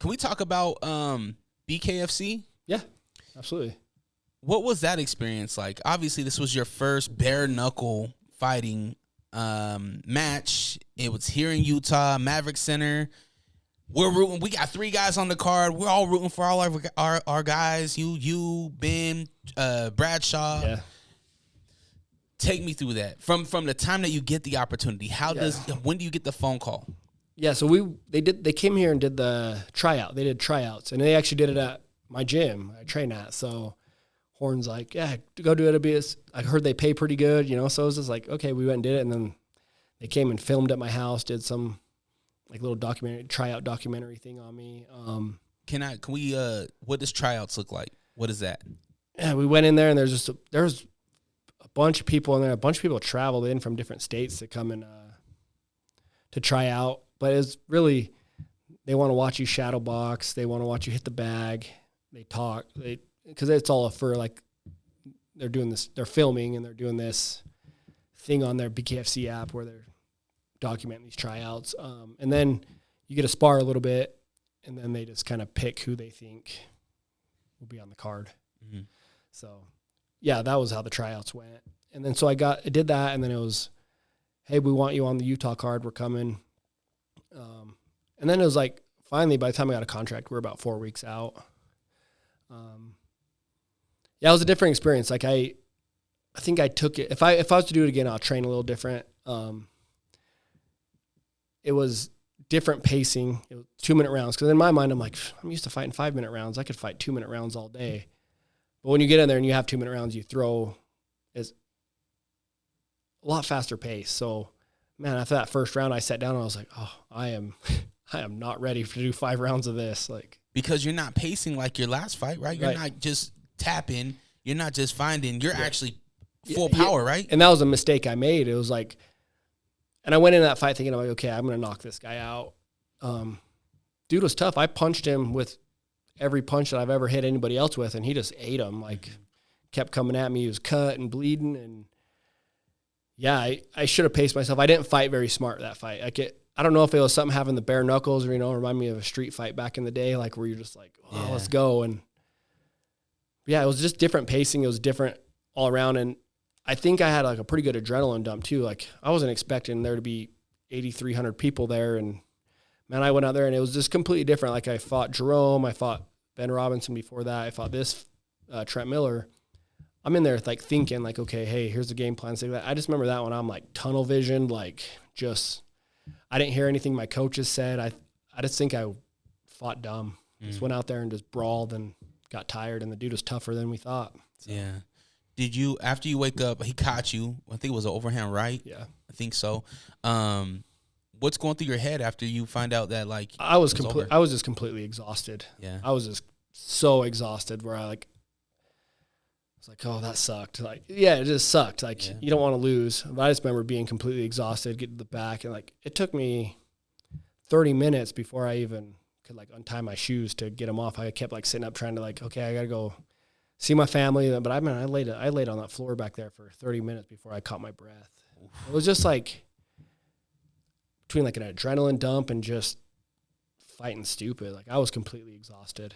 Can we talk about BKFC? Yeah, absolutely. What was that experience like? Obviously, this was your first bare knuckle fighting match. It was here in Utah, Maverick Center. We're rooting. We got 3 guys on the card. We're all rooting for all our guys. You, Ben, Bradshaw. Yeah. Take me through that from the time that you get the opportunity. When do you get the phone call? Yeah, so they came here and did the tryout. They did tryouts, and they actually did it at my gym I train at. So Horn's like, yeah, go do it. I heard they pay pretty good, So it was just like, okay, we went and did it, and then they came and filmed at my house, did some like little tryout documentary thing on me. Can we? What does tryouts look like? What is that? Yeah, we went in there, and there's a bunch of people in there. A bunch of people traveled in from different states to come and to try out. But it's really, they want to watch you shadow box. They want to watch you hit the bag. They talk. Because it's all for like, they're doing this. They're filming and they're doing this thing on their BKFC app where they're documenting these tryouts. And then you get to spar a little bit, and then they just kind of pick who they think will be on the card. Mm-hmm. So, yeah, that was how the tryouts went. And then so I did that, and then it was, hey, we want you on the Utah card. We're coming. And then it was like, finally, by the time I got a contract, we were about 4 weeks out. Yeah, it was a different experience. Like I think I took it. If I was to do it again, I'll train a little different. It was different pacing. It was 2-minute rounds. Because in my mind, I'm like, I'm used to fighting 5-minute rounds. I could fight 2-minute rounds all day. But when you get in there and you have 2-minute rounds, you throw is a lot faster pace. So, man, after that first round, I sat down and I was like, oh, I am not ready to do 5 rounds of this. Like, because you're not pacing like your last fight, right? You're right. not just tapping. You're not just finding. You're actually full power, right? And that was a mistake I made. It was like, and I went into that fight thinking, I'm like, okay, I'm going to knock this guy out. Dude was tough. I punched him with every punch that I've ever hit anybody else with, and he just ate him. Like, kept coming at me. He was cut and bleeding, and yeah, I should have paced myself. I didn't fight very smart that fight. I don't know if it was something having the bare knuckles or, remind me of a street fight back in the day, like where you're just like, oh, let's go. And yeah, it was just different pacing. It was different all around. And I think I had like a pretty good adrenaline dump too. Like I wasn't expecting there to be 8,300 people there. And man, I went out there and it was just completely different. Like I fought Jerome. I fought Ben Robinson before that. I fought Trent Miller. I'm in there like thinking like, okay, hey, here's the game plan. So I just remember that one. I'm like tunnel visioned, like just, I didn't hear anything my coaches said. I just think I fought dumb. Just went out there and just brawled and got tired, and the dude was tougher than we thought. So. Yeah. Did you, after you wake up, he caught you, I think it was an overhand right? Yeah. I think so. What's going through your head after you find out that like I was just completely exhausted. Yeah. I was just so exhausted where I was like, oh, that sucked. Like, yeah, it just sucked. Like, you don't want to lose. But I just remember being completely exhausted, get to the back, and like it took me 30 minutes before I even could like untie my shoes to get them off. I kept like sitting up trying to like, okay, I got to go see my family. But I laid on that floor back there for 30 minutes before I caught my breath. It was just like between like an adrenaline dump and just fighting stupid. Like I was completely exhausted.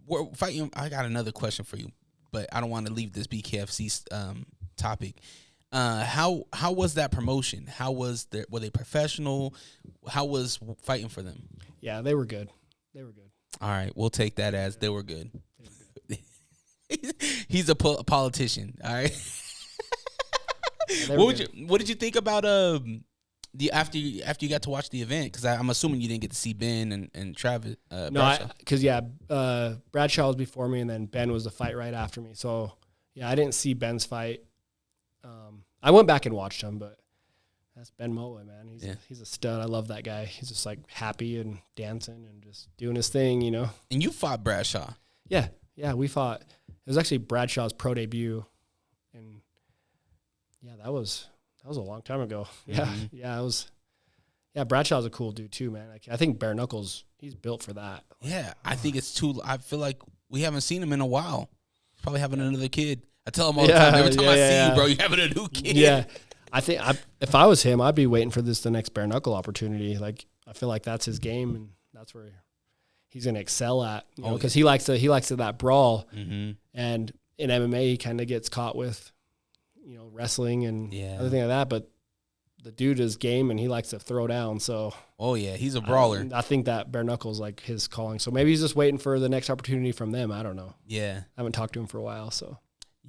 We're fighting. I got another question for you, but I don't want to leave this BKFC topic. How was that promotion? Were they professional? How was fighting for them? Yeah, they were good. All right, we'll take that as they were good. He's a politician. All right. Yeah, what did you think about after you got to watch the event? Because I'm assuming you didn't get to see Ben and Travis. No, because Bradshaw was before me, and then Ben was the fight right after me. So yeah, I didn't see Ben's fight. I went back and watched him, but that's Ben Moa, man. He's a stud. I love that guy. He's just like happy and dancing and just doing his thing, And you fought Bradshaw. Yeah, we fought. It was actually Bradshaw's pro debut, and yeah, that was a long time ago. Mm-hmm. It was. Yeah, Bradshaw's a cool dude too, man. I think bare knuckles, he's built for that. Yeah, I think it's too. I feel like we haven't seen him in a while. He's probably having another kid. I tell him all the time. Every time I see you, bro, you're having a new kid. Yeah, I think if I was him, I'd be waiting for the next bare knuckle opportunity. Like I feel like that's his game, and that's where he's going to excel at, you know, because he likes that brawl. Mm-hmm. And in MMA, he kind of gets caught with, you know, wrestling and other thing like that. But the dude is game, and he likes to throw down. So, he's a brawler. I think that bare knuckles like his calling. So maybe he's just waiting for the next opportunity from them. I don't know. Yeah, I haven't talked to him for a while, so.